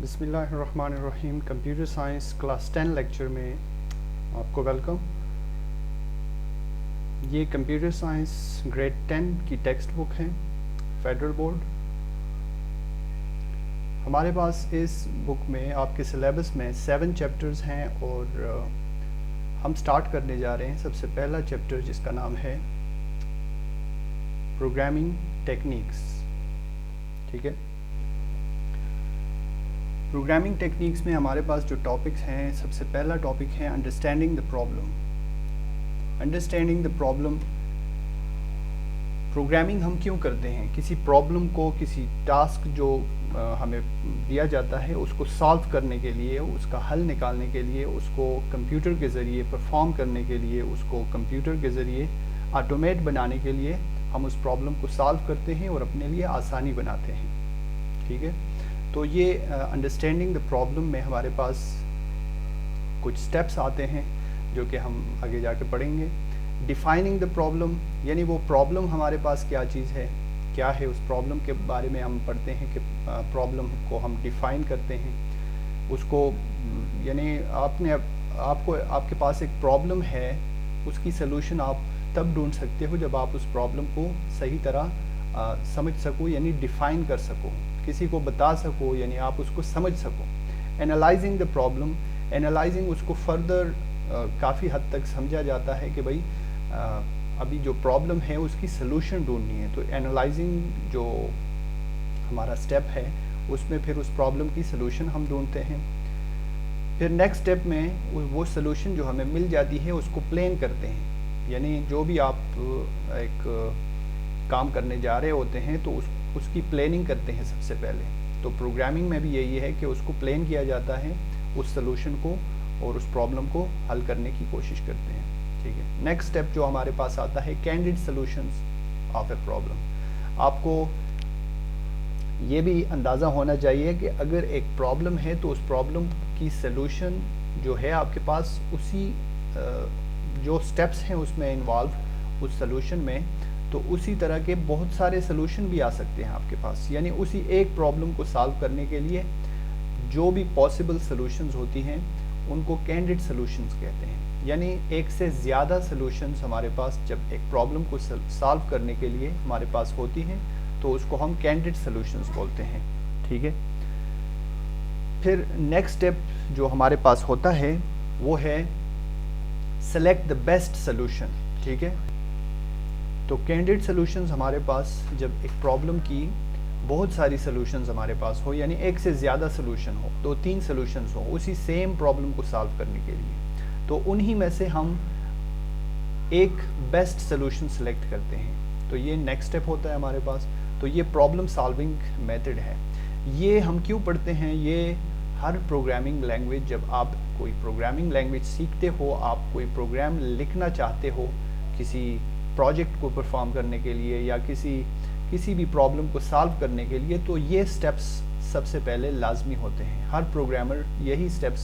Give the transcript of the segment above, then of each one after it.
बिस्मिल्लाहिर्रहमानिर्रहीम। Computer science class 10 lecture में आपको वेलकम। ये कंप्यूटर साइंस ग्रेड 10 की टेक्स्ट बुक है, फेडरल बोर्ड। हमारे पास इस बुक में आपके सिलेबस में 7 चैप्टर्स हैं और हम स्टार्ट करने जा रहे हैं सबसे पहला चैप्टर जिसका नाम है प्रोग्रामिंग टेक्निक्स। ठीक है, प्रोग्रामिंग टेक्निक्स में हमारे पास जो टॉपिक्स हैं, सबसे पहला टॉपिक है understanding the problem. Understanding the problem, programming हम क्यों करते हैं? किसी प्रॉब्लम को, किसी टास्क जो हमें दिया जाता है उसको सॉल्व करने के लिए, उसका हल निकालने के लिए, उसको कंप्यूटर के ज़रिए परफॉर्म करने के लिए, उसको कंप्यूटर के ज़रिए ऑटोमेट बनाने के लिए हम उस प्रॉब्लम को सॉल्व करते हैं और अपने लिए आसानी बनाते हैं। ठीक है, तो ये अंडरस्टैंडिंग द प्रॉब्लम में हमारे पास कुछ स्टेप्स आते हैं जो कि हम आगे जाके पढ़ेंगे। डिफाइनिंग द प्रॉब्लम, यानी वो प्रॉब्लम हमारे पास क्या चीज़ है, क्या है, उस प्रॉब्लम के बारे में हम पढ़ते हैं कि प्रॉब्लम को हम डिफ़ाइन करते हैं। उसको यानी आपके पास एक प्रॉब्लम है, उसकी सलूशन आप तब ढूंढ सकते हो जब आप उस प्रॉब्लम को सही तरह समझ सको, यानी डिफ़ाइन कर सको, किसी को बता सको, यानी आप उसको समझ सको। एनालाइजिंग द प्रॉब्लम, एनालाइजिंग उसको फर्दर काफ़ी हद तक समझा जाता है कि भाई अभी जो प्रॉब्लम है उसकी सलूशन ढूंढनी है, तो एनालाइजिंग जो हमारा स्टेप है उसमें फिर उस प्रॉब्लम की सलूशन हम ढूंढते हैं। फिर नेक्स्ट स्टेप में वो सलूशन जो हमें मिल जाती है उसको प्लान करते हैं, यानी जो भी आप एक काम करने जा रहे होते हैं तो उसकी प्लानिंग करते हैं सबसे पहले। तो प्रोग्रामिंग में भी यही है कि उसको प्लान किया जाता है, उस सलूशन को और उस प्रॉब्लम को हल करने की कोशिश करते हैं। ठीक है, नेक्स्ट स्टेप जो हमारे पास आता है candid solutions of a problem. आपको ये भी अंदाज़ा होना चाहिए कि अगर एक प्रॉब्लम है तो उस प्रॉब्लम की सलूशन जो है आपके पास, उसी जो स्टेप्स हैं उसमें इन्वॉल्व उस सलूशन में, तो उसी तरह के बहुत सारे सलूशन भी आ सकते हैं आपके पास। यानी उसी एक प्रॉब्लम को सॉल्व करने के लिए जो भी पॉसिबल सलूशंस होती हैं उनको कैंडिड सलूशंस कहते हैं। यानी एक से ज़्यादा सलूशंस हमारे पास जब एक प्रॉब्लम को सॉल्व करने के लिए हमारे पास होती हैं तो उसको हम कैंडिड सलूशंस बोलते हैं। ठीक है, फिर नेक्स्ट स्टेप जो हमारे पास होता है वो है सेलेक्ट द बेस्ट सलूशन। ठीक है, तो कैंडिड सॉल्यूशंस हमारे पास जब एक प्रॉब्लम की बहुत सारी सॉल्यूशंस हमारे पास हो, यानी एक से ज़्यादा सॉल्यूशन हो, 2-3 सॉल्यूशंस हो उसी सेम प्रॉब्लम को सॉल्व करने के लिए, तो उन्हीं में से हम एक बेस्ट सॉल्यूशन सेलेक्ट करते हैं। तो ये नेक्स्ट स्टेप होता है हमारे पास। तो ये प्रॉब्लम सॉल्विंग मेथड है। ये हम क्यों पढ़ते हैं? ये हर प्रोग्रामिंग लैंग्वेज, जब आप कोई प्रोग्रामिंग लैंग्वेज सीखते हो, आप कोई प्रोग्राम लिखना चाहते हो किसी प्रोजेक्ट को परफॉर्म करने के लिए या किसी भी प्रॉब्लम को सॉल्व करने के लिए, तो ये स्टेप्स सबसे पहले लाजमी होते हैं। हर प्रोग्रामर यही स्टेप्स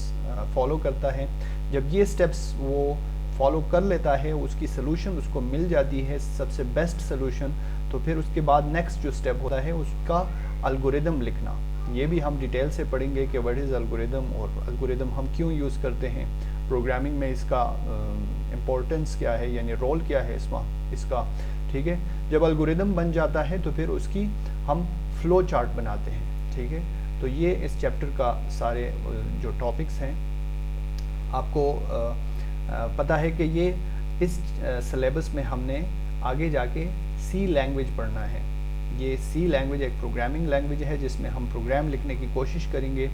फॉलो करता है। जब ये स्टेप्स वो फॉलो कर लेता है, उसकी सलूशन उसको मिल जाती है, सबसे बेस्ट सलूशन, तो फिर उसके बाद नेक्स्ट जो स्टेप होता है उसका एल्गोरिदम लिखना। ये भी हम डिटेल से पढ़ेंगे कि व्हाट इज़ एल्गोरिदम और एल्गोरिदम हम क्यों यूज़ करते हैं प्रोग्रामिंग में, इसका इम्पोर्टेंस क्या है, यानी रोल क्या है इसका। ठीक है, जब एल्गोरिदम बन जाता है तो फिर उसकी हम फ्लो चार्ट बनाते हैं। ठीक है, तो ये इस चैप्टर का सारे जो टॉपिक्स हैं, आपको पता है कि ये इस सिलेबस में हमने आगे जाके सी लैंग्वेज पढ़ना है। ये सी लैंग्वेज एक प्रोग्रामिंग लैंग्वेज है जिसमें हम प्रोग्राम लिखने की कोशिश करेंगे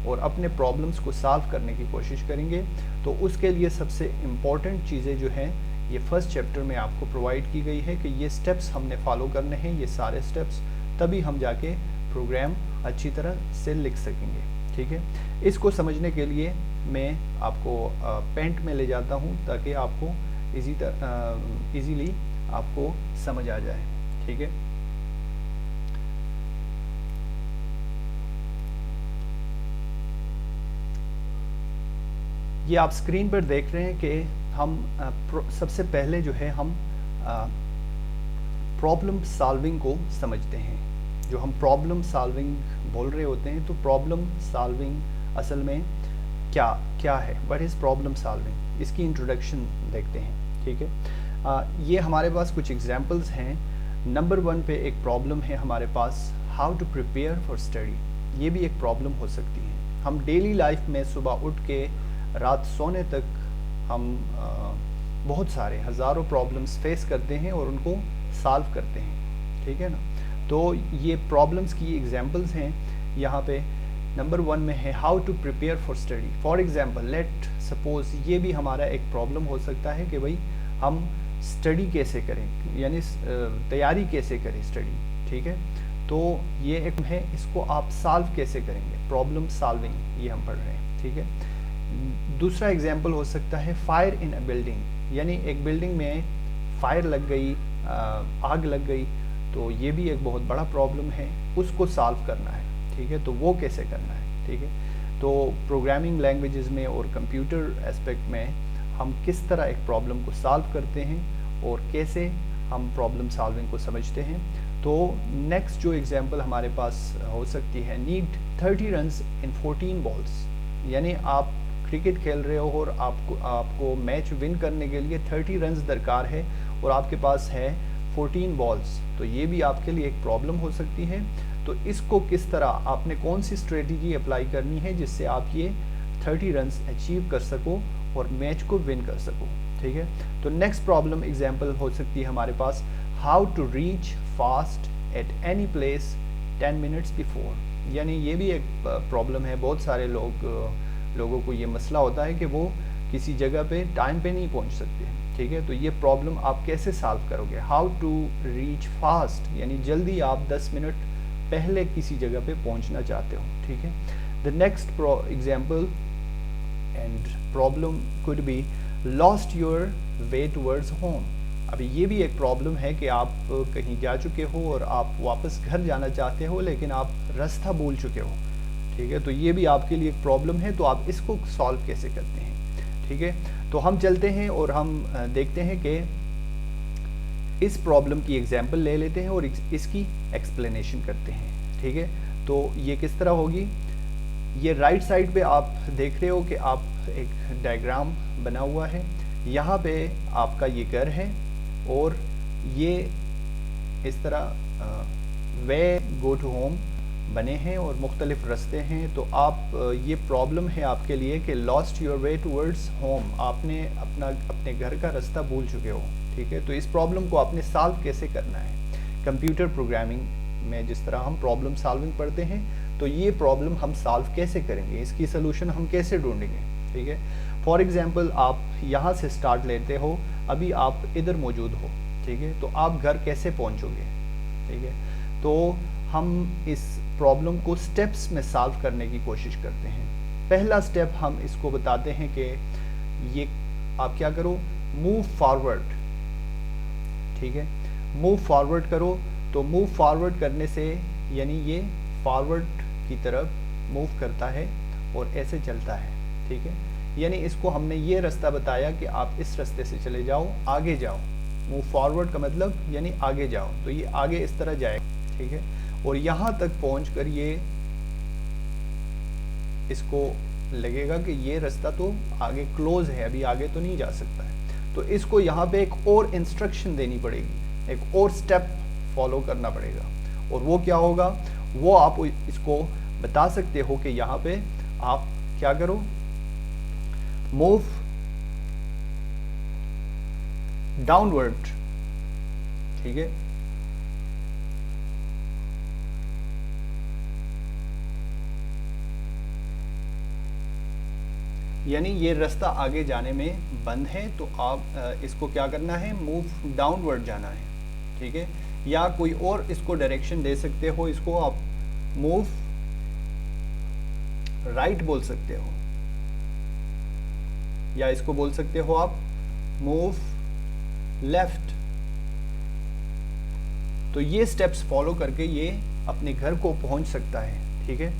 और अपने प्रॉब्लम्स को सॉल्व करने की कोशिश करेंगे। तो उसके लिए सबसे इम्पॉर्टेंट चीज़ें जो हैं ये फर्स्ट चैप्टर में आपको प्रोवाइड की गई है कि ये स्टेप्स हमने फॉलो करने हैं, ये सारे स्टेप्स, तभी हम जाके प्रोग्राम अच्छी तरह से लिख सकेंगे। ठीक है, इसको समझने के लिए मैं आपको पेंट में ले जाता हूँ ताकि आपको ईज़िली आपको समझ आ जाए। ठीक है, ये आप स्क्रीन पर देख रहे हैं कि हम सबसे पहले जो है हम प्रॉब्लम सॉल्विंग को समझते हैं। جو ہم پرابلم سالونگ بول رہے ہوتے ہیں، تو پرابلم سالونگ اصل میں کیا ہے، واٹ از پرابلم سالونگ، اس کی انٹروڈکشن دیکھتے ہیں. ٹھیک ہے، یہ ہمارے پاس کچھ ایگزامپلس ہیں. نمبر 1 پہ ایک پرابلم ہے ہمارے پاس، how to prepare for study. یہ بھی ایک پرابلم ہو سکتی ہے. ہم ڈیلی لائف میں صبح اٹھ کے رات سونے تک ہم بہت سارے ہزاروں پرابلمس فیس کرتے ہیں اور ان کو سالو کرتے ہیں. ٹھیک ہے نا، تو یہ پرابلمس کی ایگزامپلس ہیں یہاں پہ. نمبر 1 میں ہے how to prepare for study. For example let suppose, یہ بھی ہمارا ایک پرابلم ہو سکتا ہے کہ بھائی ہم اسٹڈی کیسے کریں، یعنی تیاری کیسے کریں اسٹڈی. ٹھیک ہے، تو یہ ایک ہے، اس کو آپ سالو کیسے کریں گے، پرابلم سالونگ یہ ہم پڑھ رہے ہیں. ٹھیک ہے، دوسرا ایگزامپل ہو سکتا ہے فائر ان اے بلڈنگ، یعنی ایک بلڈنگ میں فائر لگ گئی، آگ لگ گئی، تو یہ بھی ایک بہت بڑا پرابلم ہے، اس کو سالو کرنا ہے. ٹھیک ہے، تو وہ کیسے کرنا ہے. ٹھیک ہے، تو پروگرامنگ لینگویجز میں اور کمپیوٹر اسپیکٹ میں ہم کس طرح ایک پرابلم کو سالو کرتے ہیں اور کیسے ہم پرابلم سالونگ کو سمجھتے ہیں. تو نیکسٹ جو ایگزامپل ہمارے پاس ہو سکتی ہے، نیڈ 30 رنز ان 14 بالز. یعنی آپ کرکٹ کھیل رہے ہو اور آپ کو میچ ون کرنے کے لیے 30 رنز درکار ہے اور آپ کے پاس ہے 14 بالز. تو یہ بھی آپ کے لیے ایک پرابلم ہو سکتی ہے. تو اس کو کس طرح آپ نے کون سی اسٹریٹجی اپلائی کرنی ہے جس سے آپ یہ 30 رنز اچیو کر سکو اور میچ کو ون کر سکو. ٹھیک ہے، تو نیکسٹ پرابلم ایگزامپل ہو سکتی ہے ہمارے پاس، how to reach fast at any place 10 minutes before. یعنی یہ بھی ایک پرابلم ہے. بہت سارے لوگوں کو یہ مسئلہ ہوتا ہے کہ وہ کسی جگہ پہ ٹائم پہ نہیں پہنچ سکتے. ٹھیک ہے، تو یہ پرابلم آپ کیسے سالو کرو گے. ہاؤ ٹو ریچ فاسٹ، یعنی جلدی آپ 10 منٹ پہلے کسی جگہ پہ پہنچنا چاہتے ہو. ٹھیک ہے، the next example and problem could be lost your way towards home. ابھی یہ بھی ایک پرابلم ہے کہ آپ کہیں جا چکے ہو اور آپ واپس گھر جانا چاہتے ہو لیکن آپ راستہ بھول چکے ہو. ٹھیک ہے، تو یہ بھی آپ کے لیے ایک پرابلم ہے. تو آپ اس کو سالو کیسے کرتے ہیں. ٹھیک ہے، تو ہم چلتے ہیں اور ہم دیکھتے ہیں کہ اس پرابلم کی ایگزامپل لے لیتے ہیں اور اس کی ایکسپلینیشن کرتے ہیں. ٹھیک ہے، تو یہ کس طرح ہوگی. یہ رائٹ سائڈ پہ آپ دیکھ رہے ہو کہ آپ ایک ڈائیگرام بنا ہوا ہے. یہاں پہ آپ کا یہ گھر ہے اور یہ اس طرح وے گو ٹو ہوم بنے ہیں اور مختلف راستے ہیں. تو آپ یہ پرابلم ہے آپ کے لیے کہ last your way towards home, آپ نے اپنے گھر کا راستہ بھول چکے ہو. ٹھیک ہے، تو اس پرابلم کو آپ نے سالو کیسے کرنا ہے. کمپیوٹر پروگرامنگ میں جس طرح ہم پرابلم سالونگ پڑھتے ہیں، تو یہ پرابلم ہم سالو کیسے کریں گے، اس کی سلوشن ہم کیسے ڈھونڈیں گے. ٹھیک ہے، فار ایگزامپل آپ یہاں سے سٹارٹ لیتے ہو، ابھی آپ ادھر موجود ہو. ٹھیک ہے، تو آپ گھر کیسے پہنچو گے. ٹھیک ہے، تو ہم اس پرابلم کو سٹیپس میں سالو کرنے کی کوشش کرتے ہیں. پہلا سٹیپ ہم اس کو بتاتے ہیں کہ یہ آپ کیا کرو، موو فارورڈ. ٹھیک ہے، موو فارورڈ کرو. تو موو فارورڈ کرنے سے یعنی یہ فارورڈ کی طرف موو کرتا ہے اور ایسے چلتا ہے. ٹھیک ہے، یعنی اس کو ہم نے یہ راستہ بتایا کہ آپ اس راستے سے چلے جاؤ، آگے جاؤ. موو فارورڈ کا مطلب یعنی آگے جاؤ، تو یہ آگے اس طرح جائے. ٹھیک ہے، اور یہاں تک پہنچ کر یہ اس کو لگے گا کہ یہ راستہ تو آگے کلوز ہے، ابھی آگے تو نہیں جا سکتا ہے. تو اس کو یہاں پہ ایک اور انسٹرکشن دینی پڑے گی، ایک اور سٹیپ فالو کرنا پڑے گا. اور وہ کیا ہوگا، وہ آپ اس کو بتا سکتے ہو کہ یہاں پہ آپ کیا کرو، موو ڈاؤن ورڈ. ٹھیک ہے، یعنی یہ راستہ آگے جانے میں بند ہے تو آپ اس کو کیا کرنا ہے، موو ڈاؤن ورڈ جانا ہے. ٹھیک ہے، یا کوئی اور اس کو ڈائریکشن دے سکتے ہو، اس کو آپ موو رائٹ بول سکتے ہو، یا اس کو بول سکتے ہو آپ موو لیفٹ. تو یہ سٹیپس فالو کر کے یہ اپنے گھر کو پہنچ سکتا ہے. ٹھیک ہے،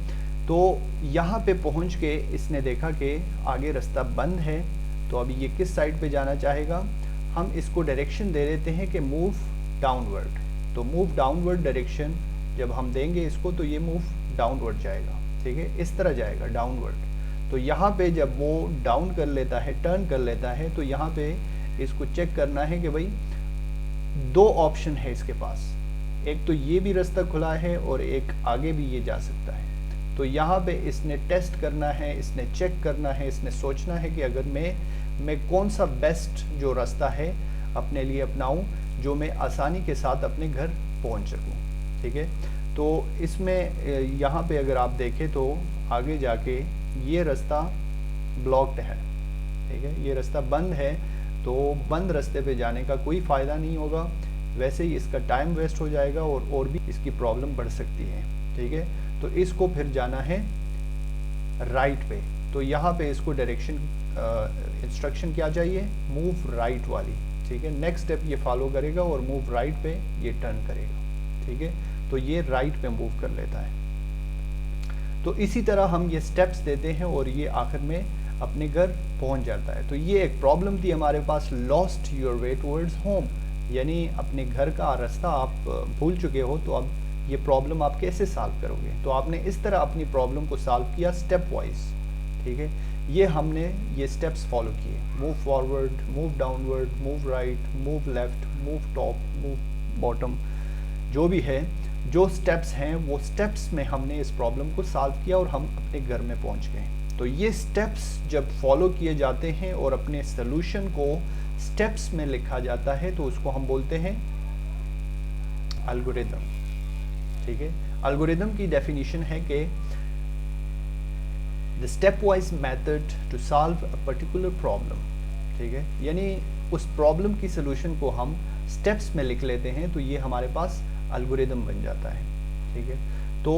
تو یہاں پہ پہنچ کے اس نے دیکھا کہ آگے راستہ بند ہے، تو ابھی یہ کس سائڈ پہ جانا چاہے گا. ہم اس کو ڈائریکشن دے دیتے ہیں کہ موو ڈاؤن ورڈ. تو موو ڈاؤن ورڈ ڈائریکشن जब हम देंगे इसको तो ये मूव डाउनवर्ड जाएगा, ठीक है, इस तरह जाएगा डाउनवर्ड। तो यहाँ पे जब वो डाउन कर लेता है, टर्न कर लेता है, तो यहाँ पे इसको चेक करना है कि भाई दो ऑप्शन है इसके पास, एक तो ये भी रास्ता खुला है और एक आगे भी ये जा सकता है। तो यहाँ पे इसने टेस्ट करना है, इसने चेक करना है, इसने सोचना है कि अगर मैं कौन सा बेस्ट जो रास्ता है अपने लिए अपनाऊं जो मैं आसानी के साथ अपने घर पहुंच सकूं, ठीक है। तो इसमें यहाँ पे अगर आप देखें तो आगे जाके ये रास्ता ब्लॉक्ड है, ठीक है, ये रास्ता बंद है। तो बंद रास्ते पे जाने का कोई फ़ायदा नहीं होगा, वैसे ही इसका टाइम वेस्ट हो जाएगा और भी इसकी प्रॉब्लम बढ़ सकती है, ठीक है। तो इसको फिर जाना है राइट पे। तो यहाँ पे इसको डायरेक्शन इंस्ट्रक्शन क्या चाहिए, मूव राइट वाली, ठीक है। नेक्स्ट स्टेप ये फॉलो करेगा और मूव राइट पे ये टर्न करेगा, ठीक है। तो ये राइट पे मूव कर लेता है। तो इसी तरह हम ये स्टेप्स देते हैं और ये आखिर में अपने घर पहुंच जाता है। तो ये एक प्रॉब्लम थी हमारे पास, lost your way towards home, यानी अपने घर का रास्ता आप भूल चुके हो। तो अब ये प्रॉब्लम आप कैसे सॉल्व करोगे। तो आपने इस तरह अपनी प्रॉब्लम को सॉल्व किया स्टेप वाइज, ठीक है। ये हमने ये स्टेप्स फॉलो किए, move forward, move downward, move right, move left, move top, move bottom, जो भी है, जो स्टेप्स हैं वो स्टेप्स में हमने इस प्रॉब्लम को सॉल्व किया और हम अपने घर में पहुंच गए। तो ये स्टेप्स जब फॉलो किए जाते हैं और अपने सॉल्यूशन को स्टेप्स में लिखा जाता है तो उसको हम बोलते हैं एल्गोरिदम, ठीक है। एल्गोरिदम की डेफिनेशन है कि the stepwise method to solve a particular problem, ठीक है, यानी उस प्रॉब्लम की सॉल्यूशन को हम स्टेप्स में लिख लेते हैं तो ये हमारे पास एल्गोरिदम बन जाता है, ठीक है। तो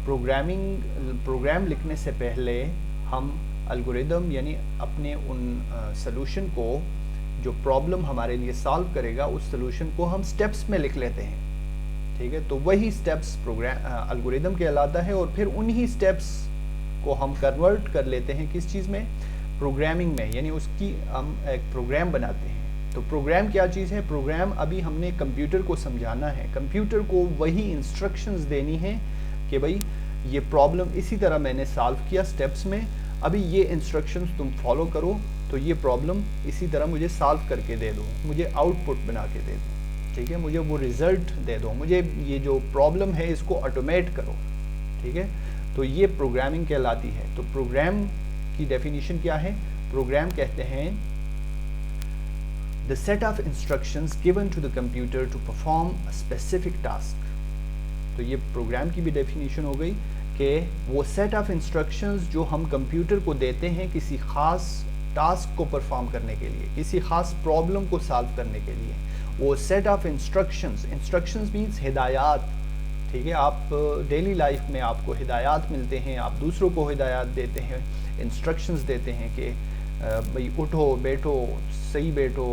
प्रोग्राम लिखने से पहले हम एल्गोरिदम यानी अपने उन सॉल्यूशन को जो प्रॉब्लम हमारे लिए सॉल्व करेगा उस सॉल्यूशन को हम स्टेप्स में लिख लेते हैं, ठीक है। तो वही स्टेप्स एल्गोरिदम कहलाता है और फिर उन्हीं स्टेप्स को हम कन्वर्ट कर लेते हैं किस चीज़ में, प्रोग्रामिंग में, यानी उसकी हम एक प्रोग्राम बनाते हैं। तो प्रोग्राम क्या चीज़ है, प्रोग्राम अभी हमने कंप्यूटर को समझाना है, कंप्यूटर को वही इंस्ट्रक्शंस देनी है कि भाई ये प्रॉब्लम इसी तरह मैंने सॉल्व किया स्टेप्स में, अभी ये इंस्ट्रक्शंस तुम फॉलो करो तो ये प्रॉब्लम इसी तरह मुझे सॉल्व करके दे दो, मुझे आउटपुट बना के दे दो, ठीक है, मुझे वो रिज़ल्ट दे दो, मुझे ये जो प्रॉब्लम है इसको ऑटोमेट करो, ठीक है। तो ये प्रोग्रामिंग कहलाती है। तो प्रोग्राम की डेफिनेशन क्या है, प्रोग्राम कहते हैं the set of instructions given to the computer to perform a specific task। तो ये प्रोग्राम की भी डेफिनेशन हो गई कि वो सेट ऑफ इंस्ट्रक्शंस जो हम कंप्यूटर को देते हैं किसी ख़ास टास्क को परफॉर्म करने के लिए, किसी ख़ास प्रॉब्लम को सॉल्व करने के लिए, वो सेट ऑफ इंस्ट्रक्शंस मीन्स हिदायत, ठीक है। आप डेली लाइफ में आपको हिदायत मिलते हैं, आप दूसरों को हिदायत देते हैं, इंस्ट्रक्शंस देते हैं कि भाई उठो, बैठो, सही बैठो,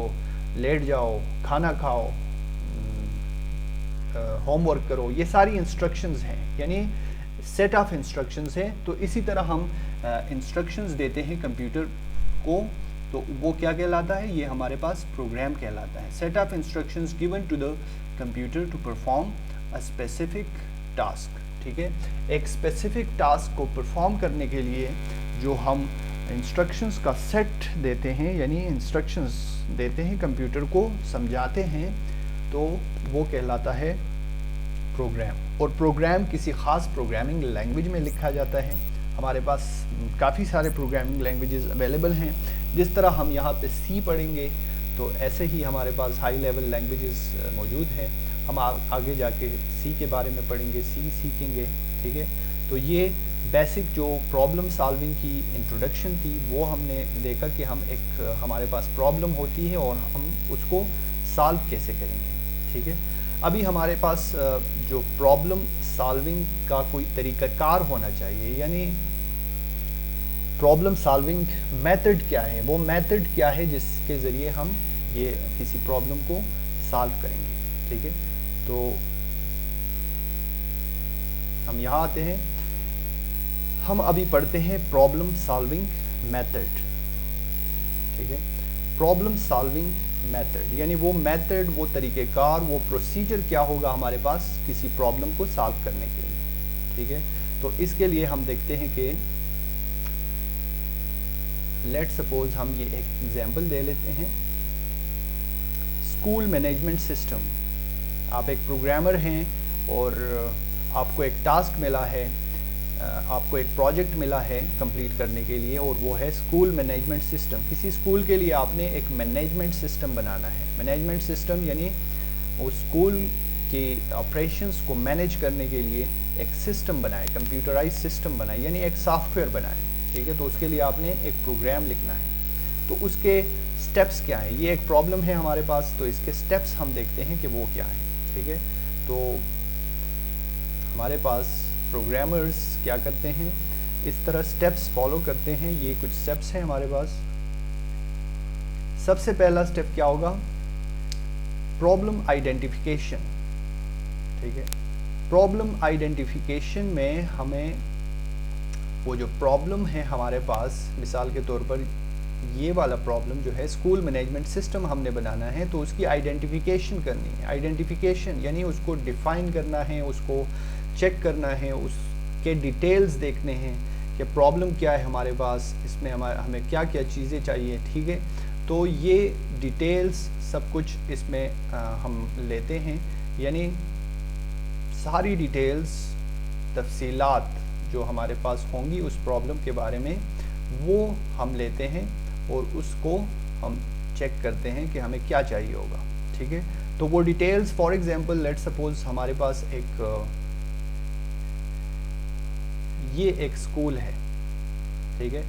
लेट जाओ, खाना खाओ, होमवर्क करो, ये सारी इंस्ट्रक्शंस हैं, यानी सेट ऑफ इंस्ट्रक्शंस हैं। तो इसी तरह हम इंस्ट्रक्शंस देते हैं कंप्यूटर को, तो वो क्या कहलाता है, ये हमारे पास प्रोग्राम कहलाता है। Set of instructions given to the computer to perform a specific task, ठीक है। एक स्पेसिफिक टास्क को परफॉर्म करने के लिए जो हम इंस्ट्रक्शंस का सेट देते हैं, यानी इंस्ट्रक्शंस देते हैं कंप्यूटर को, समझाते हैं, तो वो कहलाता है प्रोग्राम। और प्रोग्राम किसी ख़ास प्रोग्रामिंग लैंग्वेज में लिखा जाता है। हमारे पास काफ़ी सारे प्रोग्रामिंग लैंग्वेजेस अवेलेबल हैं। जिस तरह हम यहाँ पे सी पढ़ेंगे तो ऐसे ही हमारे पास हाई लेवल लैंग्वेजेस मौजूद हैं। हम आगे जाके सी के बारे में पढ़ेंगे, सी सीखेंगे, ठीक है। तो ये बेसिक जो प्रॉब्लम सॉल्विंग की इंट्रोडक्शन थी वो हमने देखा कि हमारे पास प्रॉब्लम होती है और हम उसको सॉल्व कैसे करेंगे, ठीक है। अभी हमारे पास जो प्रॉब्लम सॉल्विंग का कोई तरीक़ाकार होना चाहिए, यानी प्रॉब्लम सॉल्विंग मेथड क्या है, वो मेथड क्या है जिसके ज़रिए हम ये किसी प्रॉब्लम को सॉल्व करेंगे, ठीक है। तो हम यहाँ आते हैं, हम अभी पढ़ते हैं प्रॉब्लम सॉल्विंग मेथड, ठीक है। प्रॉब्लम सॉल्विंग میتھڈ, یعنی وہ میتھڈ, وہ طریقہ کار, وہ پروسیجر کیا ہوگا ہمارے پاس کسی پرابلم کو سالو کرنے کے لیے. ٹھیک ہے, تو اس کے لیے ہم دیکھتے ہیں کہ لیٹ سپوز ہم یہ ایک ایگزامپل دے لیتے ہیں. School management system. آپ ایک پروگرامر ہیں اور آپ کو ایک ٹاسک ملا ہے, آپ کو ایک پروجیکٹ ملا ہے کمپلیٹ کرنے کے لیے, اور وہ ہے اسکول مینجمنٹ سسٹم. کسی اسکول کے لیے آپ نے ایک مینجمنٹ سسٹم بنانا ہے. مینجمنٹ سسٹم یعنی اس اسکول کی آپریشنس کو مینیج کرنے کے لیے ایک سسٹم بنائے, کمپیوٹرائز سسٹم بنائے, یعنی ایک سافٹ ویئر بنائے. ٹھیک ہے, تو اس کے لیے آپ نے ایک پروگرام لکھنا ہے. تو اس کے سٹیپس کیا ہیں؟ یہ ایک پرابلم ہے ہمارے پاس, تو اس کے سٹیپس ہم دیکھتے ہیں کہ وہ کیا ہے. ٹھیک ہے, تو ہمارے پاس پروگرامرز کیا کرتے ہیں, اس طرح سٹیپس فالو کرتے ہیں. یہ کچھ سٹیپس ہیں ہمارے پاس. سب سے پہلا سٹیپ کیا ہوگا؟ Problem identification. ٹھیک ہے, پرابلم آئیڈینٹیفیکیشن میں ہمیں وہ جو پرابلم ہے ہمارے پاس, مثال کے طور پر یہ والا پرابلم جو ہے اسکول مینجمنٹ سسٹم ہم نے بنانا ہے, تو اس کی آئیڈینٹیفیکیشن کرنی ہے. آئیڈینٹیفیکیشن یعنی اس کو ڈیفائن کرنا ہے, اس کو چیک کرنا ہے, اس کے ڈیٹیلز دیکھنے ہیں کہ پرابلم کیا ہے ہمارے پاس, اس میں ہمیں کیا کیا چیزیں چاہیے. ٹھیک ہے, تو یہ ڈیٹیلز سب کچھ اس میں ہم لیتے ہیں, یعنی ساری ڈیٹیلز, تفصیلات جو ہمارے پاس ہوں گی اس پرابلم کے بارے میں, وہ ہم لیتے ہیں اور اس کو ہم چیک کرتے ہیں کہ ہمیں کیا چاہیے ہوگا. ٹھیک ہے, تو وہ details, for example let suppose ہمارے پاس یہ ایک اسکول ہے. ٹھیک ہے,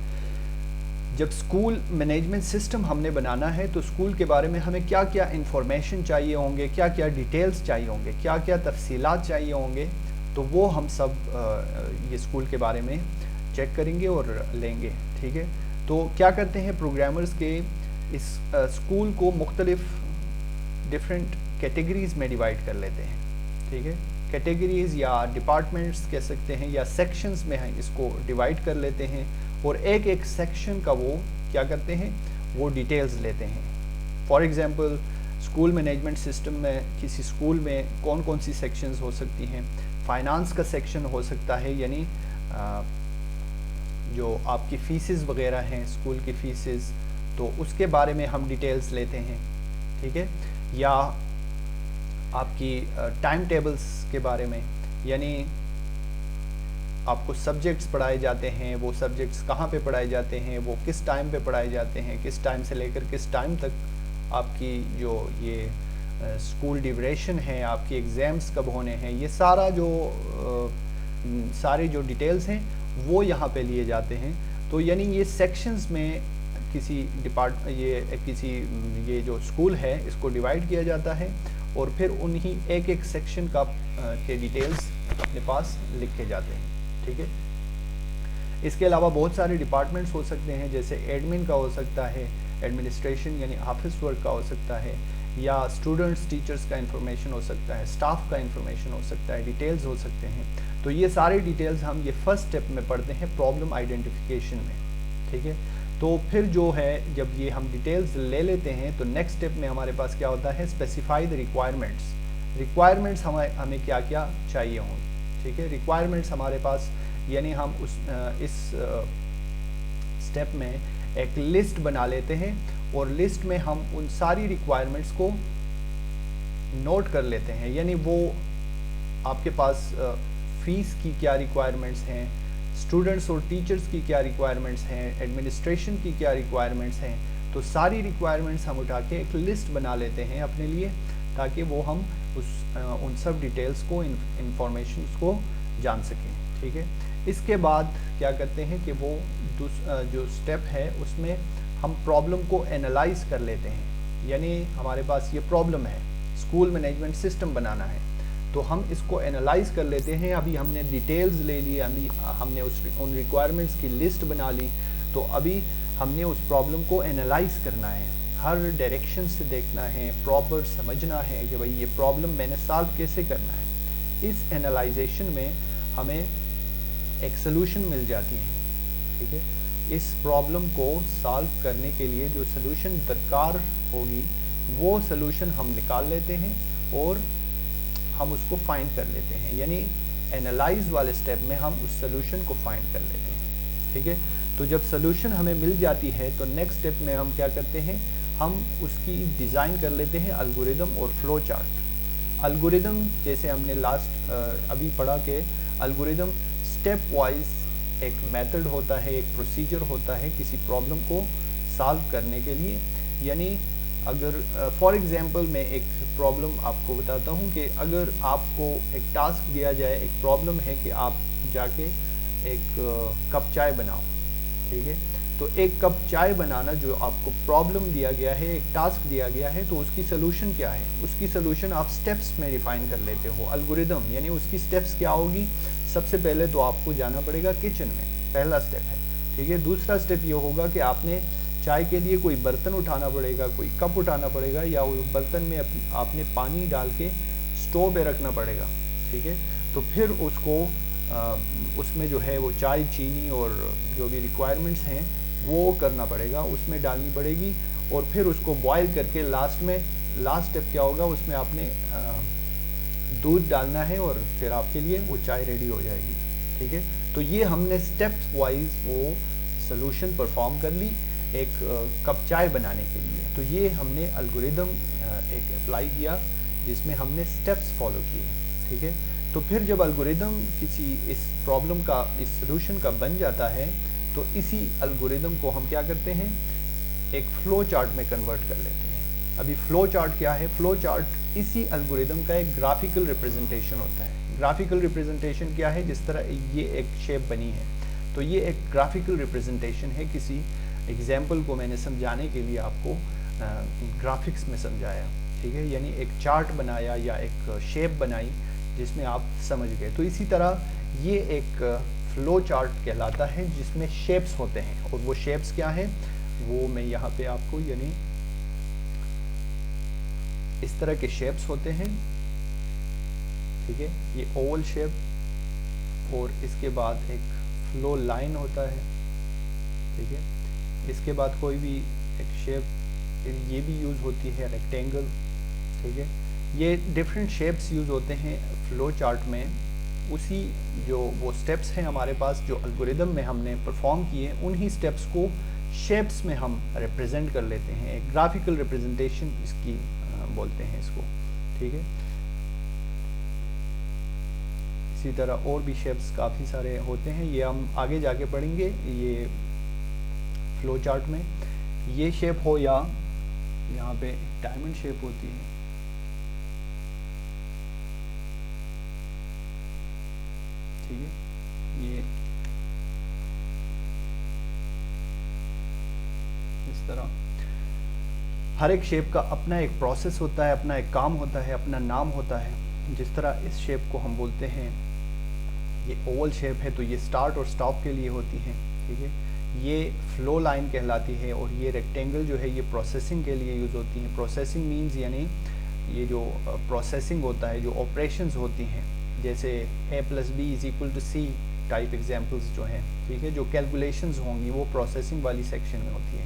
جب اسکول مینجمنٹ سسٹم ہم نے بنانا ہے تو اسکول کے بارے میں ہمیں کیا کیا انفارمیشن چاہیے ہوں گے, کیا کیا ڈیٹیلز چاہیے ہوں گے, کیا کیا تفصیلات چاہیے ہوں گے, تو وہ ہم سب یہ اسکول کے بارے میں چیک کریں گے اور لیں گے. ٹھیک ہے, تو کیا کرتے ہیں پروگرامرز کے اس اسکول کو مختلف ڈفرینٹ کیٹیگریز میں ڈیوائڈ کر لیتے ہیں. ٹھیک ہے, کیٹیگریز یا ڈپارٹمنٹس کہہ سکتے ہیں, یا سیکشنز میں اس کو ڈیوائڈ کر لیتے ہیں, اور ایک ایک سیکشن کا وہ کیا کرتے ہیں, وہ ڈیٹیلز لیتے ہیں. For example school management system میں کسی اسکول میں کون کون سی سیکشنز ہو سکتی ہیں. فائنانس کا سیکشن ہو سکتا ہے, یعنی جو آپ کی فیسز وغیرہ ہیں, اسکول کی فیسز, تو اس کے بارے میں ہم ڈیٹیلز لیتے ہیں. ٹھیک ہے, یا آپ کی ٹائم ٹیبلز کے بارے میں, یعنی آپ کو سبجیکٹس پڑھائے جاتے ہیں, وہ سبجیکٹس کہاں پہ پڑھائے جاتے ہیں, وہ کس ٹائم پہ پڑھائے جاتے ہیں, کس ٹائم سے لے کر کس ٹائم تک آپ کی جو یہ اسکول ڈیوریشن ہے, آپ کی ایگزامس کب ہونے ہیں, یہ سارا سارے جو ڈیٹیلز ہیں وہ یہاں پہ لیے جاتے ہیں. تو یعنی یہ سیکشنز میں کسی یہ جو اسکول ہے اس کو ڈیوائڈ کیا جاتا ہے, اور پھر انہی ایک ایک سیکشن کا کے ڈیٹیلز اپنے پاس لکھے جاتے ہیں. ٹھیک ہے, اس کے علاوہ بہت سارے ڈپارٹمنٹس ہو سکتے ہیں, جیسے ایڈمن کا ہو سکتا ہے, ایڈمنسٹریشن یعنی آفس ورک کا ہو سکتا ہے, یا اسٹوڈنٹس ٹیچرس کا انفارمیشن ہو سکتا ہے, اسٹاف کا انفارمیشن ہو سکتا ہے, ڈیٹیلز ہو سکتے ہیں. تو یہ سارے ڈیٹیلز ہم یہ فرسٹ اسٹیپ میں پڑھتے ہیں پرابلم آئیڈینٹیفیکیشن میں. ٹھیک ہے, تو پھر جو ہے جب یہ ہم ڈیٹیلز لے لیتے ہیں تو نیکسٹ اسٹیپ میں ہمارے پاس کیا ہوتا ہے, اسپیسیفائی دی ریکوائرمنٹس ہمیں کیا کیا چاہیے ہوں. ٹھیک ہے, ریکوائرمنٹس ہمارے پاس, یعنی ہم اس اسٹیپ میں ایک لسٹ بنا لیتے ہیں, اور لسٹ میں ہم ان ساری ریکوائرمنٹس کو نوٹ کر لیتے ہیں. یعنی وہ آپ کے پاس فیس کی کیا ریکوائرمنٹس ہیں, اسٹوڈنٹس اور ٹیچرس کی کیا ریکوائرمنٹس ہیں, ایڈمنسٹریشن کی کیا ریکوائرمنٹس ہیں, تو ساری ریکوائرمنٹس ہم اٹھا کے ایک لسٹ بنا لیتے ہیں اپنے لیے, تاکہ وہ ہم ان سب ڈیٹیلز کو, انفارمیشنس کو جان سکیں. ٹھیک ہے, اس کے بعد کیا کرتے ہیں کہ وہ جو اسٹیپ ہے اس میں ہم پرابلم کو اینالائز کر لیتے ہیں. یعنی ہمارے پاس یہ پرابلم ہے, اسکول مینجمنٹ سسٹم بنانا ہے, تو ہم اس کو اینالائز کر لیتے ہیں. ابھی ہم نے ڈیٹیلز لے لی, ہم نے ان ریکوائرمنٹس کی لسٹ بنا لی, تو ابھی ہم نے اس پرابلم کو اینالائز کرنا ہے, ہر ڈائریکشن سے دیکھنا ہے, پراپر سمجھنا ہے کہ بھئی یہ پرابلم میں نے سالو کیسے کرنا ہے. اس اینالائزیشن میں ہمیں ایک سلوشن مل جاتی ہے. ٹھیک ہے, اس پرابلم کو سالو کرنے کے لیے جو سلوشن درکار ہوگی وہ سلوشن ہم نکال لیتے ہیں اور ہم اس کو فائنڈ کر لیتے ہیں، یعنی اینالائز والے سٹیپ میں ہم اس سلوشن کو فائنڈ کر لیتے ہیں، ٹھیک ہے۔ تو جب سلوشن ہمیں مل جاتی ہے تو نیکسٹ سٹیپ میں ہم کیا کرتے ہیں، ہم اس کی ڈیزائن کر لیتے ہیں الگوریدم اور فلو چارٹ۔ الگوریدم جیسے ہم نے ابھی پڑھا کہ الگوریدم سٹیپ وائز ایک میتھڈ ہوتا ہے، ایک پروسیجر ہوتا ہے کسی پرابلم کو سالو کرنے کے لیے، یعنی اگر فار ایگزامپل میں ایک پرابلم آپ کو بتاتا ہوں کہ اگر آپ کو ایک ٹاسک دیا جائے، ایک پرابلم ہے کہ آپ جا کے ایک کپ چائے بناؤ، ٹھیک ہے، تو ایک کپ چائے بنانا جو آپ کو پرابلم دیا گیا ہے، ایک ٹاسک دیا گیا ہے، تو اس کی سلوشن کیا ہے؟ اس کی سلوشن آپ سٹیپس میں ڈیفائن کر لیتے ہو، الگوریدم یعنی اس کی سٹیپس کیا ہوگی؟ سب سے پہلے تو آپ کو جانا پڑے گا کچن میں، پہلا سٹیپ ہے، ٹھیک ہے۔ دوسرا سٹیپ یہ ہوگا کہ آپ نے چائے کے لیے کوئی برتن اٹھانا پڑے گا، کوئی کپ اٹھانا پڑے گا، یا وہ برتن میں آپ نے پانی ڈال کے سٹو پہ رکھنا پڑے گا، ٹھیک ہے۔ تو پھر اس کو اس میں جو ہے وہ چائے، چینی اور جو بھی ریکوائرمنٹس ہیں وہ کرنا پڑے گا، اس میں ڈالنی پڑے گی، اور پھر اس کو بوائل کر کے لاسٹ سٹیپ کیا ہوگا، اس میں آپ نے دودھ ڈالنا ہے اور پھر آپ کے لیے وہ چائے ریڈی ہو جائے گی، ٹھیک ہے۔ تو یہ ہم نے سٹیپس وائز وہ سلوشن پرفارم کر لی ایک کپ چائے بنانے کے لیے۔ تو یہ ہم نے الگوریدم ایک اپلائی کیا جس میں ہم نے سٹیپس فالو کیے، ٹھیک ہے۔ تو پھر جب الگوریدم کسی اس پرابلم کا، اس سلوشن کا بن جاتا ہے، تو اسی الگوریدم کو ہم کیا کرتے ہیں، ایک فلو چارٹ میں کنورٹ کر لیتے ہیں۔ ابھی فلو چارٹ کیا ہے؟ فلو چارٹ اسی الگوریدم کا ایک گرافیکل ریپرزنٹیشن ہوتا ہے۔ گرافیکل ریپرزنٹیشن کیا ہے؟ جس طرح یہ ایک شیپ بنی ہے، تو یہ ایک گرافیکل ریپرزنٹیشن ہے۔ کسی ایگزامپل کو میں نے سمجھانے کے لیے آپ کو گرافکس میں سمجھایا، ٹھیک ہے، یعنی ایک چارٹ بنایا یا ایک شیپ بنائی جس میں آپ سمجھ گئے۔ تو اسی طرح یہ ایک فلو چارٹ کہلاتا ہے جس میں شیپس ہوتے ہیں، اور وہ شیپس کیا ہیں وہ میں یہاں پہ آپ کو، یعنی اس طرح کے شیپس ہوتے ہیں، ٹھیک ہے، یہ اوول شیپ، اور اس کے بعد ایک فلو لائن ہوتا ہے، ٹھیک ہے، اس کے بعد کوئی بھی ایک شیپ یہ بھی یوز ہوتی ہے، ریکٹینگل، ٹھیک ہے۔ یہ ڈفرینٹ شیپس یوز ہوتے ہیں فلو چارٹ میں، اسی جو وہ سٹیپس ہیں ہمارے پاس جو الگوریدم میں ہم نے پرفارم کیے، انہی سٹیپس کو شیپس میں ہم ریپرزینٹ کر لیتے ہیں، ایک گرافیکل ریپرزنٹیشن اس کی بولتے ہیں اس کو، ٹھیک ہے۔ اسی طرح اور بھی شیپس کافی سارے ہوتے ہیں، یہ ہم آگے جا کے پڑھیں گے۔ یہ فلو چارٹ میں یہ شیپ ہو یا یہاں پہ ڈائمنڈ شیپ ہوتی ہے، ٹھیک ہے، یہ اس طرح ہر ایک شیپ کا اپنا ایک پروسیس ہوتا ہے، اپنا ایک کام ہوتا ہے، اپنا نام ہوتا ہے۔ جس طرح اس شیپ کو ہم بولتے ہیں، یہ اوول شیپ ہے تو یہ سٹارٹ اور سٹاپ کے لیے ہوتی ہے، ٹھیک ہے، یہ فلو لائن کہلاتی ہے، اور یہ ریکٹینگل جو ہے یہ پروسیسنگ کے لیے یوز ہوتی ہیں۔ پروسیسنگ مینز یعنی یہ جو پروسیسنگ ہوتا ہے، جو آپریشنز ہوتی ہیں، جیسے A+B=C ٹائپ ایگزامپلس جو ہیں، ٹھیک ہے، جو کیلکولیشنز ہوں گی وہ پروسیسنگ والی سیکشن میں ہوتی ہے،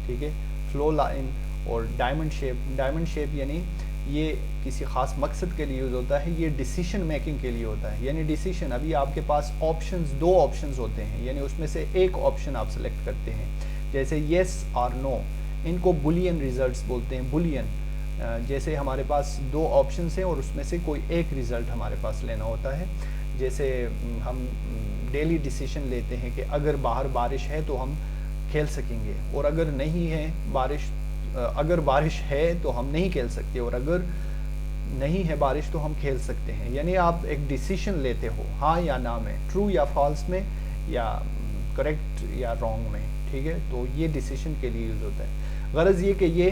ٹھیک ہے۔ فلو لائن اور ڈائمنڈ شیپ یعنی یہ کسی خاص مقصد کے لیے یوز ہوتا ہے، یہ ڈیسیشن میکنگ کے لیے ہوتا ہے، یعنی ڈیسیشن، ابھی آپ کے پاس دو آپشنز ہوتے ہیں، یعنی اس میں سے ایک آپشن آپ سلیکٹ کرتے ہیں، جیسے یس اور نو، ان کو بولین ریزلٹس بولتے ہیں، بولین، جیسے ہمارے پاس دو آپشنز ہیں اور اس میں سے کوئی ایک ریزلٹ ہمارے پاس لینا ہوتا ہے۔ جیسے ہم ڈیلی ڈیسیشن لیتے ہیں کہ اگر باہر بارش ہے تو ہم کھیل سکیں گے، اور اگر نہیں ہے اگر بارش ہے تو ہم نہیں کھیل سکتے، اور اگر نہیں ہے بارش تو ہم کھیل سکتے ہیں، یعنی آپ ایک ڈیسیشن لیتے ہو ہاں یا نہ میں، ٹرو یا فالس میں، یا کریکٹ یا رانگ میں، ٹھیک ہے۔ تو یہ ڈیسیشن کے لیے یوز ہوتا ہے۔ غرض یہ کہ یہ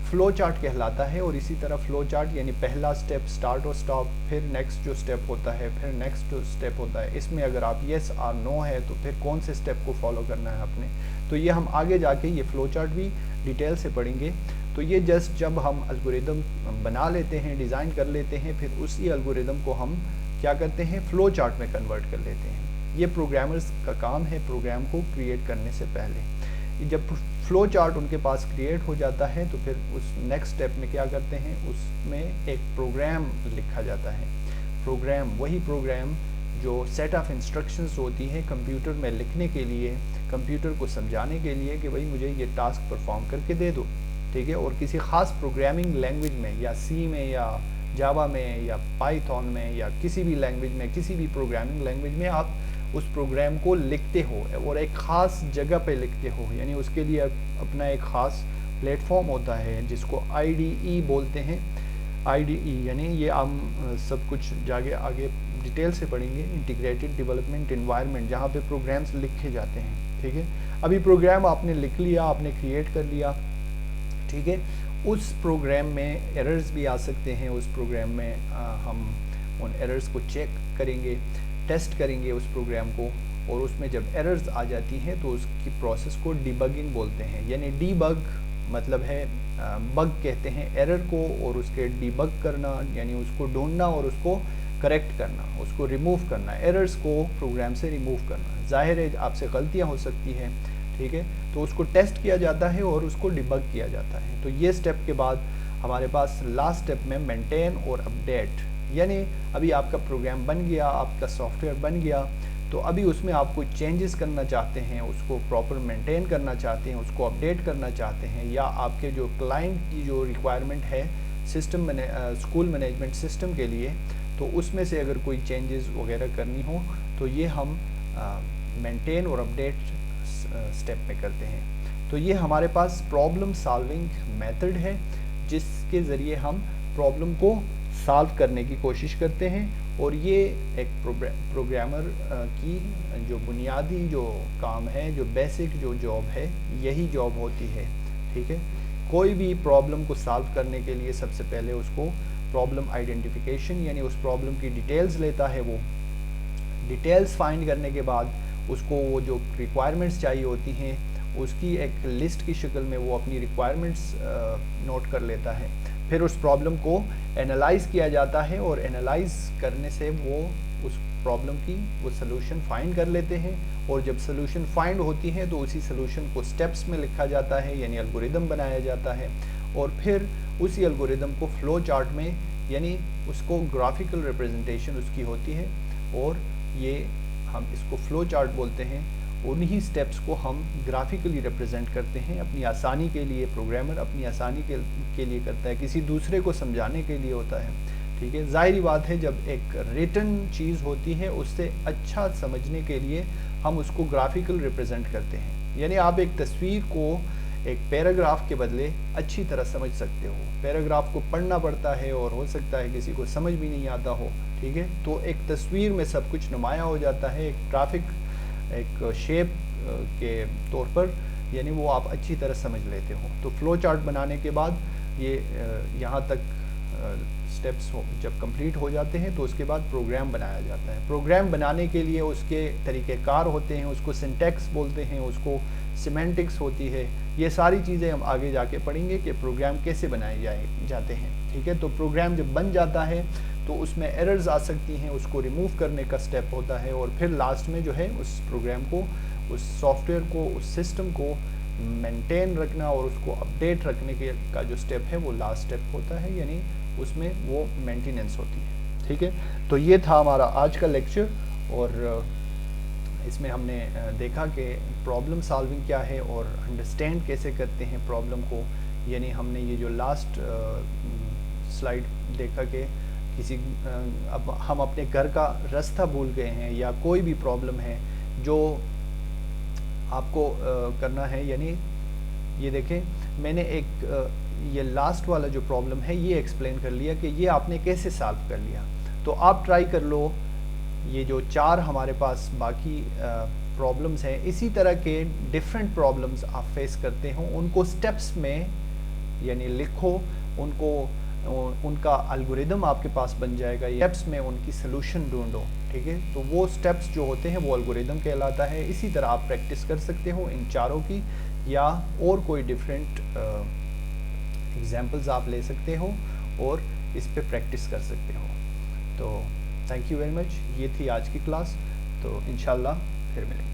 فلو چارٹ کہلاتا ہے، اور اسی طرح فلو چارٹ یعنی پہلا سٹیپ سٹارٹ اور سٹاپ، پھر نیکسٹ جو سٹیپ ہوتا ہے، پھر نیکسٹ سٹیپ ہوتا ہے، اس میں اگر آپ یس اور نو ہے تو پھر کون سے سٹیپ کو فالو کرنا ہے آپ نے، تو یہ ہم آگے جا کے یہ فلو چارٹ بھی ڈیٹیل سے پڑھیں گے۔ تو یہ جسٹ جب ہم الگوریدم بنا لیتے ہیں، ڈیزائن کر لیتے ہیں، پھر اسی الگوریدم کو ہم کیا کرتے ہیں، فلو چارٹ میں کنورٹ کر لیتے ہیں۔ یہ پروگرامرز کا کام ہے پروگرام کو کریٹ کرنے سے پہلے۔ जब फ्लो चार्ट उनके पास क्रिएट हो जाता है तो फिर उस नेक्स्ट स्टेप में क्या करते हैं, उसमें एक प्रोग्राम लिखा जाता है। प्रोग्राम, वही प्रोग्राम जो सेट ऑफ इंस्ट्रक्शंस होती है कंप्यूटर में लिखने के लिए, कंप्यूटर को समझाने के लिए कि भाई मुझे ये टास्क परफॉर्म करके दे दो, ठीक है। और किसी ख़ास प्रोग्रामिंग लैंग्वेज में, या सी में या जावा में या पाइथन में या किसी भी लैंग्वेज में, किसी भी प्रोग्रामिंग लैंग्वेज में आप उस प्रोग्राम को लिखते हो और एक ख़ास जगह पे लिखते हो, यानी उसके लिए अपना एक ख़ास प्लेटफॉर्म होता है जिसको IDE बोलते हैं। IDE यानी ये हम सब कुछ जाके आगे डिटेल से पढ़ेंगे, इंटीग्रेटेड डेवलपमेंट एनवायरनमेंट, जहाँ पे प्रोग्राम्स लिखे जाते हैं, ठीक है। अभी प्रोग्राम आपने लिख लिया, आपने क्रिएट कर लिया, ठीक है। उस प्रोग्राम में एरर्स भी आ सकते हैं, उस प्रोग्राम में हम उन एरर्स को चेक करेंगे, टेस्ट करेंगे उस प्रोग्राम को, और उसमें जब एरर्स आ जाती हैं तो उसकी प्रोसेस को डिबगिंग बोलते हैं। यानी डीबग मतलब है, बग कहते हैं एरर को, और उसके डिबग करना यानी उसको ढूंढना और उसको करेक्ट करना, उसको रिमूव करना, एरर्स को प्रोग्राम से रिमूव करना। जाहिर है आपसे गलतियां हो सकती हैं, ठीक है, तो उसको टेस्ट किया जाता है और उसको डिबग किया जाता है। तो ये स्टेप के बाद हमारे पास लास्ट स्टेप में मेंटेन और अपडेट, यानी अभी आपका प्रोग्राम बन गया, आपका सॉफ्टवेयर बन गया, तो अभी उसमें आप कोई चेंजेस करना चाहते हैं, उसको प्रॉपर मेंटेन करना चाहते हैं, उसको अपडेट करना चाहते हैं, या आपके जो क्लाइंट की जो रिक्वायरमेंट है सिस्टम स्कूल मैनेजमेंट सिस्टम के लिए, तो उसमें से अगर कोई चेंजेस वगैरह करनी हो तो ये हम मेंटेन और अपडेट स्टेप में करते हैं। तो ये हमारे पास प्रॉब्लम सॉल्विंग मेथड है जिसके ज़रिए हम प्रॉब्लम को सॉल्व करने की कोशिश करते हैं, और ये एक प्रोग्रामर की जो बुनियादी जो काम है, जो बेसिक जो जॉब है, यही जॉब होती है, ठीक है। कोई भी प्रॉब्लम को सॉल्व करने के लिए सबसे पहले उसको प्रॉब्लम आइडेंटिफिकेशन यानी उस प्रॉब्लम की डिटेल्स लेता है, वो डिटेल्स फाइंड करने के बाद उसको वो जो रिक्वायरमेंट्स चाहिए होती हैं उसकी एक लिस्ट की शक्ल में वो अपनी रिक्वायरमेंट्स नोट कर लेता है। फिर उस प्रॉब्लम को एनालाइज किया जाता है, और एनालाइज करने से वो उस प्रॉब्लम की वो सलूशन फाइंड कर लेते हैं, और जब सलूशन फाइंड होती है तो उसी सलूशन को स्टेप्स में लिखा जाता है, यानी एल्गोरिदम बनाया जाता है, और फिर उसी एल्गोरिदम को फ्लो चार्ट में, यानी उसको ग्राफिकल रिप्रेजेंटेशन उसकी होती है, और ये हम इसको फ्लो चार्ट बोलते हैं। उन्हीं स्टेप्स को हम ग्राफिकली रिप्रेजेंट करते हैं अपनी आसानी के लिए, प्रोग्रामर अपनी आसानी के लिए करता है, किसी दूसरे को समझाने के लिए होता है, ठीक है। ज़ाहिरी बात है जब एक रिटन चीज़ होती है उससे अच्छा समझने के लिए हम उसको ग्राफिकल रिप्रेजेंट करते हैं। यानी आप एक तस्वीर को एक पैराग्राफ के बदले अच्छी तरह समझ सकते हो। पैराग्राफ को पढ़ना पड़ता है और हो सकता है किसी को समझ भी नहीं आता हो, ठीक है। तो एक तस्वीर में सब कुछ नुमाया हो जाता है, एक ग्राफिक एक शेप के तौर पर, यानी वो आप अच्छी तरह समझ लेते हो। तो फ्लो चार्ट बनाने के बाद ये यहाँ तक स्टेप्स जब कंप्लीट हो जाते हैं तो उसके बाद प्रोग्राम बनाया जाता है। प्रोग्राम बनाने के लिए उसके तरीक़ेकार होते हैं, उसको सिंटैक्स बोलते हैं, उसको सिमेंटिक्स होती है। ये सारी चीज़ें हम आगे जाके पढ़ेंगे कि प्रोग्राम कैसे बनाए जाते हैं, ठीक है। तो प्रोग्राम जब बन जाता है तो उसमें एरर्स आ सकती हैं, उसको रिमूव करने का स्टेप होता है, और फिर लास्ट में जो है उस प्रोग्राम को, उस सॉफ्टवेयर को, उस सिस्टम को मेंटेन रखना और उसको अपडेट रखने का जो स्टेप है वो लास्ट स्टेप होता है, यानी उसमें वो मेंटेनेंस होती है, ठीक है। तो ये था हमारा आज का लेक्चर, और इसमें हमने देखा कि प्रॉब्लम सॉल्विंग क्या है और अंडरस्टैंड कैसे करते हैं प्रॉब्लम को। यानी हमने ये जो लास्ट स्लाइड देखा कि किसी अब हम अपने घर का रास्ता भूल गए हैं, या कोई भी प्रॉब्लम है जो आपको करना है, यानी ये देखें मैंने एक ये लास्ट वाला जो प्रॉब्लम है ये एक्सप्लेन कर लिया कि ये आपने कैसे सॉल्व कर लिया। तो आप ट्राई कर लो, ये जो 4 हमारे पास बाकी प्रॉब्लम्स हैं, इसी तरह के डिफरेंट प्रॉब्लम्स आप फेस करते हो, उनको स्टेप्स में यानी लिखो, उनको उनका एल्गोरिदम आपके पास बन जाएगा, स्टेप्स में उनकी सलूशन ढूंढो, ठीक है। तो वो स्टेप्स जो होते हैं वो एल्गोरिदम कहलाता है। इसी तरह आप प्रैक्टिस कर सकते हो इन चारों की, या और कोई डिफरेंट एग्जाम्पल्स आप ले सकते हो और इस पे प्रैक्टिस कर सकते हो। तो थैंक यू वेरी मच, ये थी आज की क्लास, तो इंशाल्लाह फिर मिलेंगे।